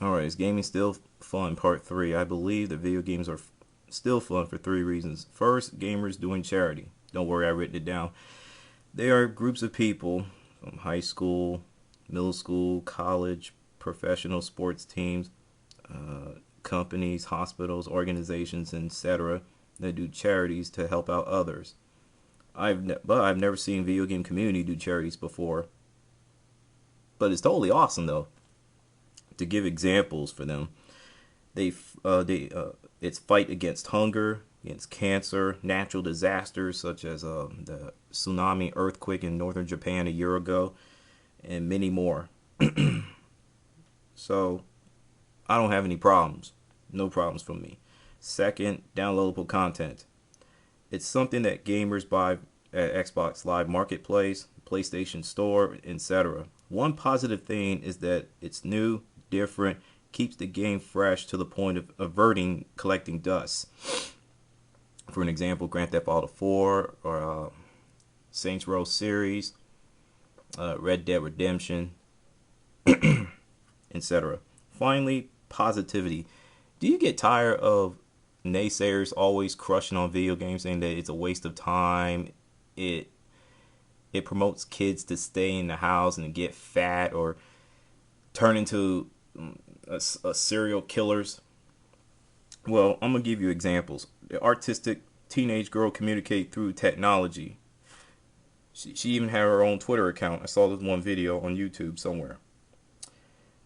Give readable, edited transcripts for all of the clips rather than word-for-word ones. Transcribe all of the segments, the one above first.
Alright, is gaming still fun? Part 3. I believe that video games are still fun for three reasons. First, gamers doing charity. Don't worry, I've written it down. They are groups of people from high school, middle school, college, professional sports teams, companies, hospitals, organizations, etc. that do charities to help out others. But I've never seen video game community do charities before. But it's totally awesome though. To give examples for them, they it's fight against hunger, against cancer, natural disasters such as the tsunami, earthquake in northern Japan a year ago, and many more. So I don't have any problems. No problems from me. Second, downloadable content. It's something that gamers buy at Xbox Live Marketplace, PlayStation Store, etc. One positive thing is that it's new, different, keeps the game fresh to the point of averting collecting dust. For an example, Grand Theft Auto 4 or Saints Row series, Red Dead Redemption, etc. Finally, positivity. Do you get tired of naysayers always crushing on video games, saying that it's a waste of time? It it promotes kids to stay in the house and get fat or turn into a serial killers. Well, I'm gonna give you examples. The artistic teenage girl communicate through technology. She even had her own Twitter account. I saw this one video on YouTube somewhere.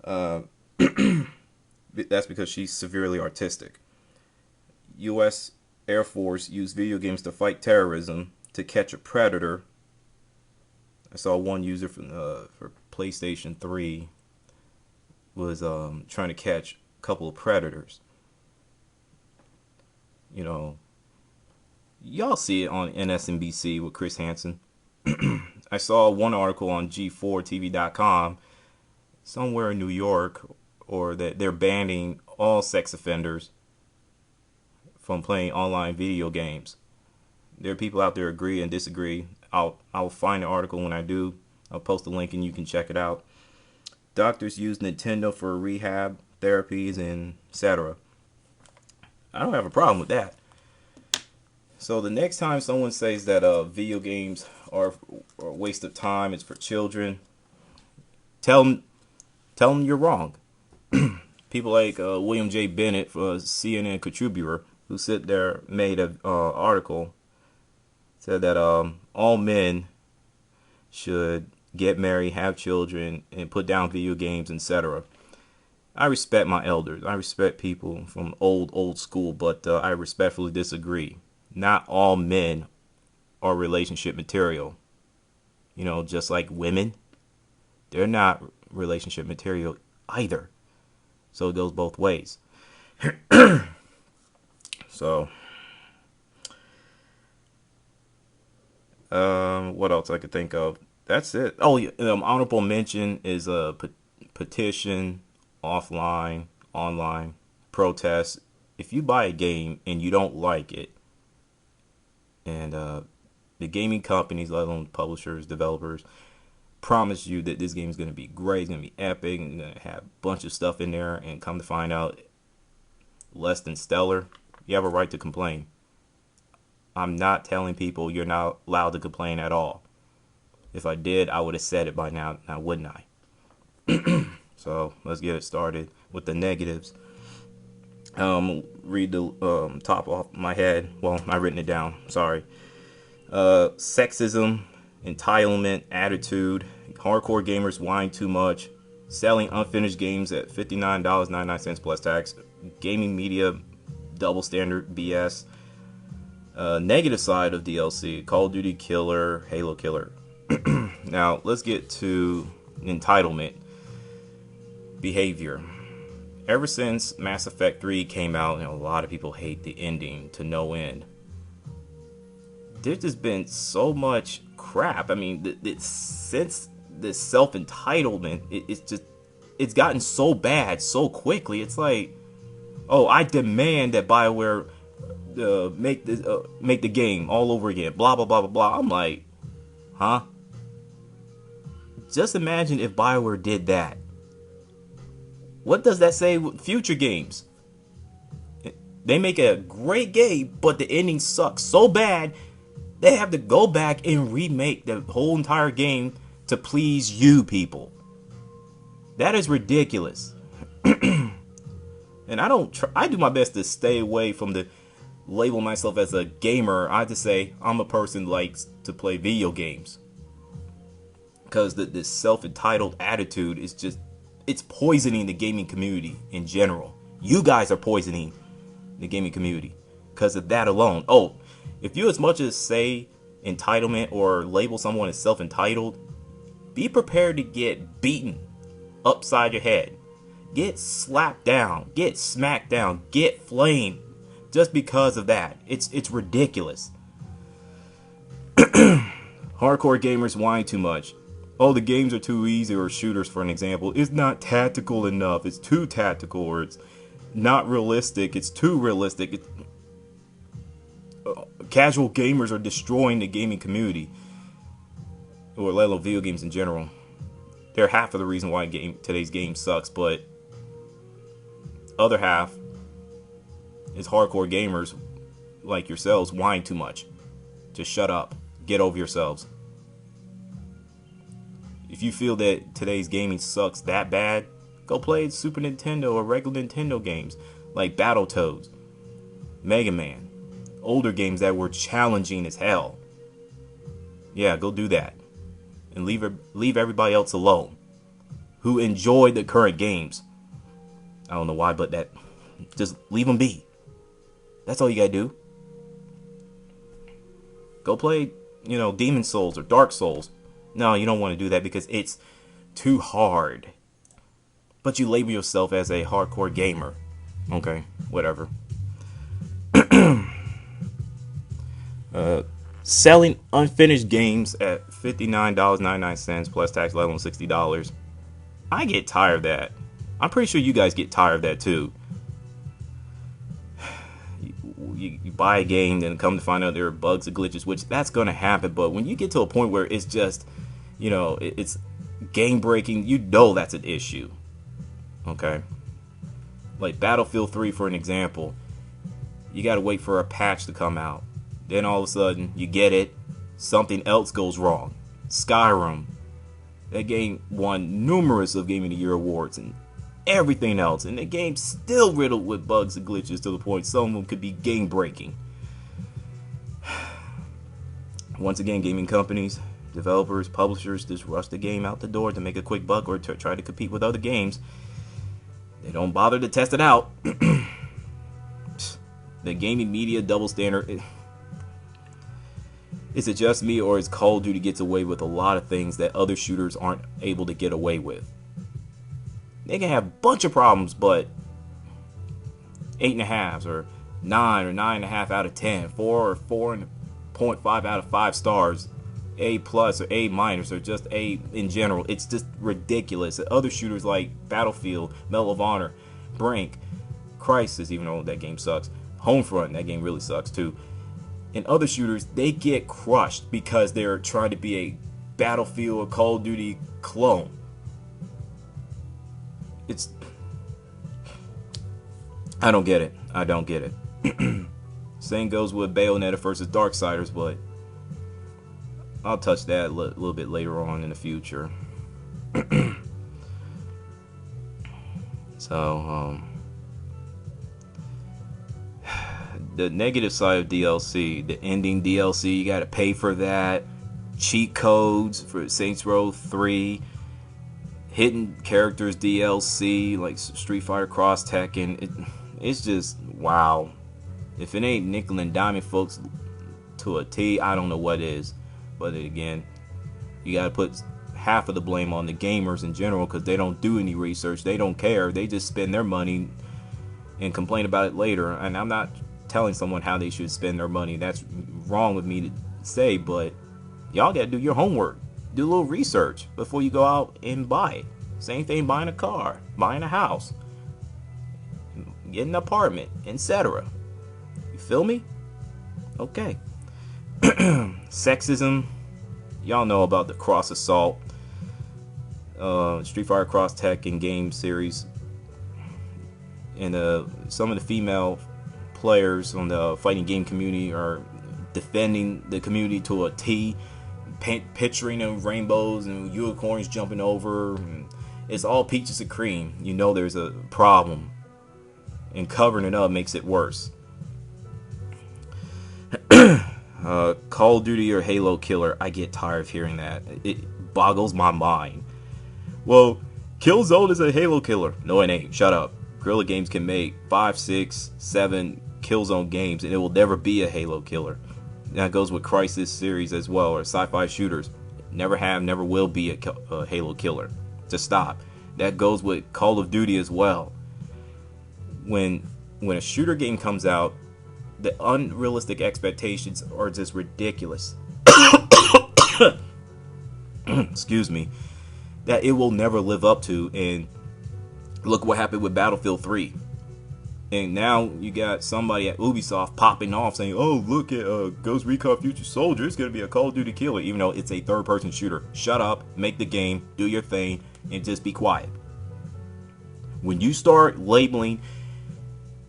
Uh, that's because she's severely artistic. U.S. Air Force used video games to fight terrorism to catch a predator. I saw one user for PlayStation 3 was trying to catch a couple of predators. You know, y'all see it on NSNBC with Chris Hansen. I saw one article on G4TV.com somewhere in New York, or that they're banning all sex offenders from playing online video games. There are people out there agree and disagree. I'll find the article when I do. I'll post a link and you can check it out. Doctors use Nintendo for rehab therapies and etc. I don't have a problem with that. So the next time someone says that video games are a waste of time, it's for children, tell them you're wrong. People like William J. Bennett, CNN contributor, who sit there made an article, said that all men should get married, have children, and put down video games, etc. I respect my elders. I respect people from old school, but I respectfully disagree. Not all men are relationship material. You know, just like women, they're not relationship material either. So it goes both ways. So, what else I could think of? That's it. Oh, yeah, honorable mention is a petition, offline, online, protest. If you buy a game and you don't like it, and the gaming companies, let alone publishers, developers, promise you that this game is going to be great, it's going to be epic, and going to have a bunch of stuff in there, and come to find out less than stellar, you have a right to complain. I'm not telling people you're not allowed to complain at all. If I did, I would have said it by now wouldn't I? So let's get it started with the negatives. Read the top off my head. Well, I've written it down. Sorry. Sexism, entitlement, attitude, hardcore gamers whine too much, selling unfinished games at $59.99 plus tax, gaming media double standard BS. Negative side of DLC: Call of Duty killer, Halo killer. Now let's get to entitlement behavior. Ever since Mass Effect 3 came out, a lot of people hate the ending to no end. There's just been so much crap. I mean, since this self entitlement, it's gotten so bad so quickly. It's like, oh, I demand that BioWare make the game all over again. Blah blah blah blah blah. I'm like, huh? Just imagine if BioWare did that. What does that say with future games? They make a great game, but the ending sucks so bad they have to go back and remake the whole entire game to please you people. That is ridiculous. And I do my best to stay away from the label myself as a gamer. I just say I'm a person who likes to play video games. Because this self-entitled attitude is just, it's poisoning the gaming community in general. You guys are poisoning the gaming community because of that alone. Oh, if you as much as say entitlement or label someone as self-entitled, be prepared to get beaten upside your head. Get slapped down, get smacked down, get flamed just because of that. It's ridiculous. Hardcore gamers whine too much. Oh, the games are too easy, or shooters for an example. It's not tactical enough. It's too tactical, or it's not realistic. It's too realistic. Casual gamers are destroying the gaming community, or let alone video games in general. They're half of the reason why today's game sucks, but other half is hardcore gamers like yourselves whine too much. Just shut up. Get over yourselves. If you feel that today's gaming sucks that bad, go play Super Nintendo or regular Nintendo games like Battletoads, Mega Man, older games that were challenging as hell. Yeah, go do that. And leave everybody else alone who enjoy the current games. I don't know why, but just leave them be. That's all you gotta do. Go play, Demon Souls or Dark Souls. No, you don't want to do that because it's too hard. But you label yourself as a hardcore gamer. Okay, whatever. Selling unfinished games at $59.99 plus tax, let alone $60. I get tired of that. I'm pretty sure you guys get tired of that too. You buy a game, then come to find out there are bugs and glitches, which that's going to happen. But when you get to a point where it's just, it's game breaking, that's an issue. Okay? Like Battlefield 3, for an example. You got to wait for a patch to come out. Then all of a sudden, you get it. Something else goes wrong. Skyrim. That game won numerous of Game of the Year awards and everything else. And the game's still riddled with bugs and glitches to the point some of them could be game breaking. Once again, gaming companies, developers, publishers just rush the game out the door to make a quick buck or to try to compete with other games. They don't bother to test it out. The gaming media double standard. Is it just me, or is Call of Duty gets away with a lot of things that other shooters aren't able to get away with? They can have a bunch of problems, but 8.5s or 9 or 9.5 out of 10, 4 or 4.5 out of 5 stars, A plus or A minus or just A in general. It's just ridiculous. Other shooters like Battlefield, Medal of Honor, Brink, Crysis, even though that game sucks, Homefront, that game really sucks too. And other shooters, they get crushed because they're trying to be a Battlefield or Call of Duty clone. I don't get it. I don't get it. Same goes with Bayonetta versus Darksiders, but I'll touch that a little bit later on in the future. So, the negative side of DLC, the ending DLC, you gotta pay for that. Cheat codes for Saints Row 3. Hidden characters DLC, like Street Fighter Cross Tekken. It's just, wow. If it ain't nickel and diamond, folks, to a T, I don't know what is. But again, you gotta put half of the blame on the gamers in general because they don't do any research. They don't care. They just spend their money and complain about it later. And I'm not telling someone how they should spend their money. That's wrong with me to say, but y'all gotta do your homework. Do a little research before you go out and buy it. Same thing buying a car, buying a house, getting an apartment, etc. You feel me? Okay. Sexism. Y'all know about the Cross Assault, Street Fighter Cross Tekken game series. and some of the female players on the fighting game community are defending the community to a T, picturing them rainbows and unicorns jumping over. And it's all peaches and cream. You know there's a problem, and covering it up makes it worse. Call of Duty or Halo killer. I get tired of hearing that. It boggles my mind. Well, Killzone is a Halo killer. No, it ain't. Shut up. Guerrilla Games can make 5, 6, 7 Killzone games, and it will never be a Halo killer. That goes with Crysis series as well, or sci-fi shooters. Never have, never will be a Halo killer. Just stop. That goes with Call of Duty as well. When a shooter game comes out, the unrealistic expectations are just ridiculous. Excuse me. That it will never live up to. And look what happened with Battlefield 3. And now you got somebody at Ubisoft popping off saying, oh, look at Ghost Recon Future Soldier. It's going to be a Call of Duty killer, even though it's a third-person shooter. Shut up, make the game, do your thing, and just be quiet. When you start labeling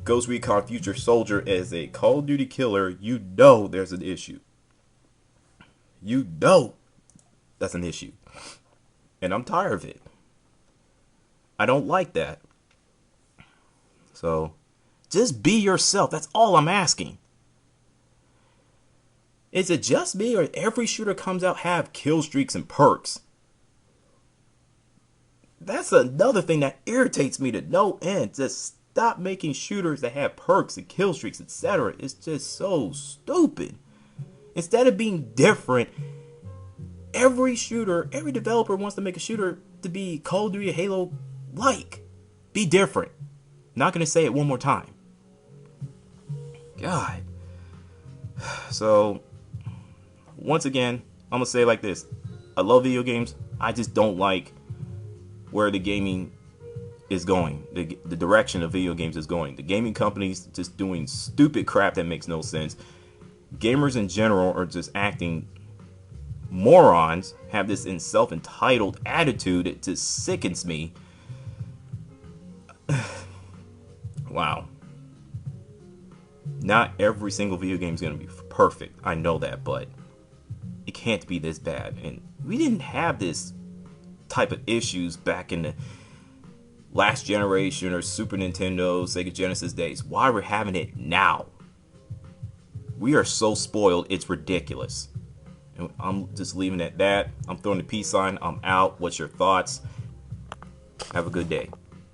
Ghost Recon Future Soldier as a Call of Duty killer, you know there's an issue. You know that's an issue. And I'm tired of it. I don't like that. So, just be yourself. That's all I'm asking. Is it just me, or every shooter comes out have kill streaks and perks? That's another thing that irritates me to no end. Just stop making shooters that have perks and kill streaks, etc. It's just so stupid. Instead of being different, every developer wants to make a shooter to be Call of Duty, Halo like. Be different. Not going to say it one more time. God. So, once again, I'm going to say it like this. I love video games. I just don't like where the gaming is going. The direction of video games is going. The gaming companies just doing stupid crap that makes no sense. Gamers in general are just acting morons, have this self-entitled attitude. It just sickens me. Wow. Not every single video game is going to be perfect. I know that, but it can't be this bad. And we didn't have this type of issues back in the last generation or Super Nintendo, Sega Genesis days. Why we're having it now? We are so spoiled, it's ridiculous. And I'm just leaving it at that. I'm throwing the peace sign. I'm out. What's your thoughts? Have a good day.